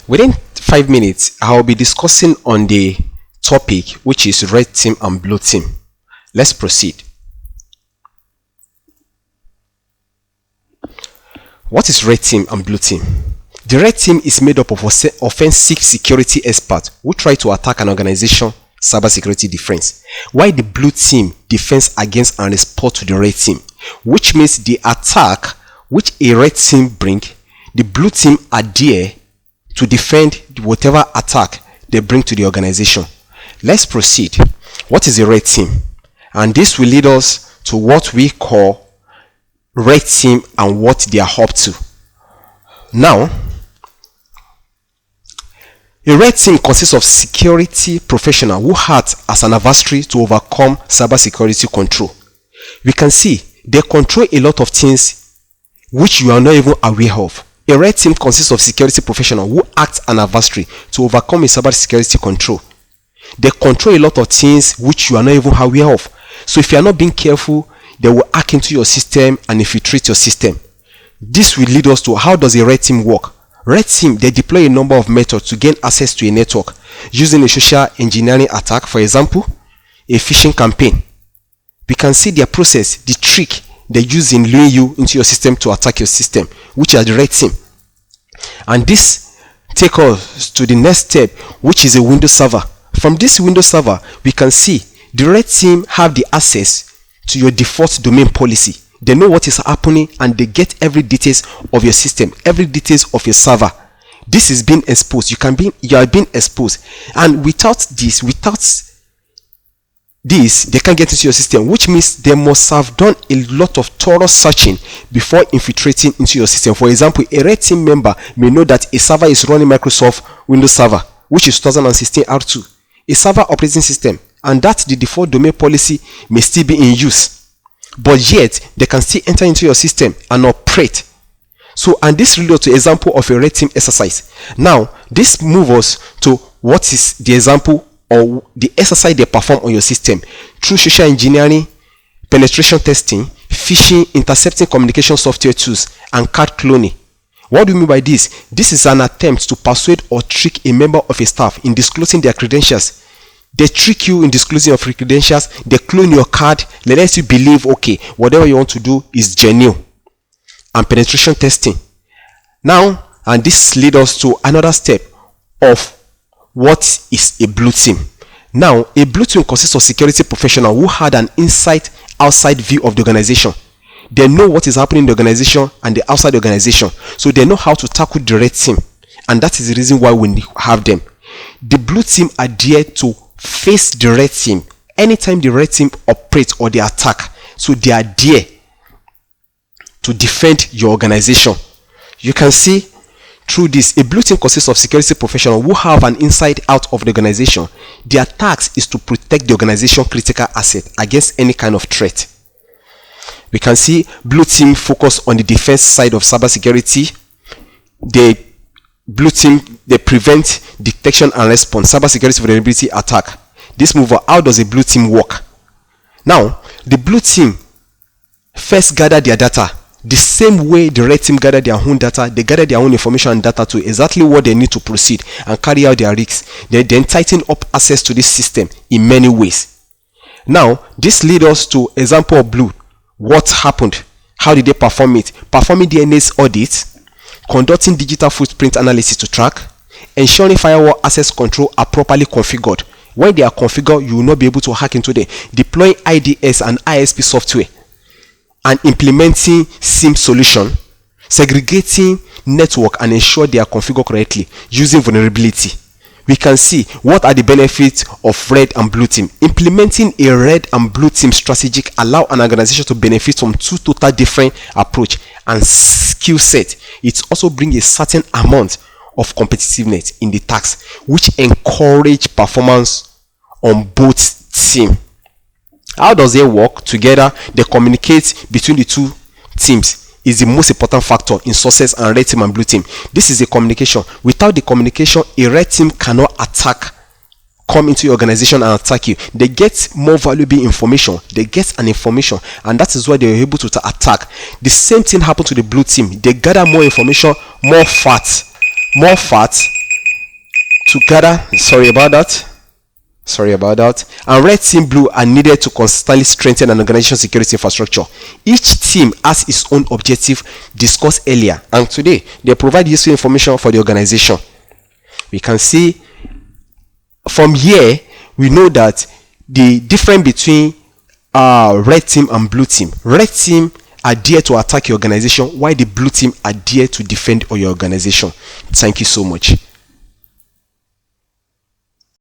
Within 5 minutes, I will be discussing on the topic which is red team and blue team. Let's proceed. What is red team and blue team? The red team is made up of offensive security experts who try to attack an organization cybersecurity defense, while the blue team defends against and respond to the red team, which means the attack which a red team bring, the blue team are there to defend whatever attack they bring to the organization. Let's proceed. What is a red team? And this will lead us to what we call red team and what they are up to. Now, a red team consists of security professionals who act as an adversary to overcome cybersecurity control. We can see they control a lot of things which you are not even aware of. A red team consists of security professionals who act as an adversary to overcome a cybersecurity control. They control a lot of things which you are not even aware of. So if you are not being careful, they will hack into your system and infiltrate your system. This will lead us to how does a red team work? Red team, they deploy a number of methods to gain access to a network using a social engineering attack, for example, a phishing campaign. We can see their process, the trick they use in luring you into your system to attack your system, which are the red team. And this takes us to the next step, which is a Windows server. From this Windows server, we can see the red team have the access to your default domain policy. They know what is happening and they get every details of your system, every details of your server. This is being exposed. You are being exposed, and without this, they can't get into your system, which means they must have done a lot of thorough searching before infiltrating into your system. For example, a red team member may know that a server is running Microsoft Windows Server, which is 2016 R2, a server operating system, and that the default domain policy may still be in use. But yet, they can still enter into your system and operate. So, and this leads to example of a red team exercise. Now, this moves us to what is the example or the exercise they perform on your system through social engineering, penetration testing, phishing, intercepting communication software tools, and card cloning. What do you mean by this? This is an attempt to persuade or trick a member of a staff in disclosing their credentials. They trick you in disclosing of your credentials. They clone your card. They let you believe, okay, whatever you want to do is genuine. And penetration testing. Now, and this leads us to another step of what is a blue team. Now, a blue team consists of security professionals who had an outside view of the organization. They know what is happening in the organization and the outside organization. So they know how to tackle the red team. And that is the reason why we have them. The blue team are there to face the red team anytime the red team operates or they attack. So they are there to defend your organization. You can see through this, a blue team consists of security professionals who have an inside out of the organization. Their task is to protect the organization critical asset against any kind of threat. We can see blue team focus on the defense side of cybersecurity. Blue team, they prevent detection and response, cybersecurity vulnerability attack. This move, how does a blue team work? Now, the blue team first gather their data. The same way the red team gather their own data, they gather their own information and data to exactly what they need to proceed and carry out their risks. They then tighten up access to this system in many ways. Now, this leads us to example of blue. What happened? How did they perform it? Performing DNS audits, conducting digital footprint analysis to track, ensuring firewall access control are properly configured. When they are configured, you will not be able to hack into them. Deploying IDS and ISP software, and implementing SIM solution, segregating network and ensure they are configured correctly using vulnerability. We can see what are the benefits of red and blue team. Implementing a red and blue team strategy allow an organization to benefit from two total different approach and skill set. It also brings a certain amount of competitiveness in the task, which encourage performance on both teams. How does they work together? They communicate between the two teams is the most important factor in success and red team and blue team. This is a communication. Without the communication, a red team cannot come into your organization and attack you. They get more valuable information. They get an information, and that is why they are able to attack. The same thing happened to the blue team. They gather more information, more facts, together. Sorry about that. And red team, blue are needed to constantly strengthen an organization's security infrastructure. Each team has its own objective discussed earlier, and today they provide useful information for the organization. We can see from here, we know that the difference between red team and blue team. Red team are there to attack your organization, while the blue team are there to defend your organization. Thank you so much.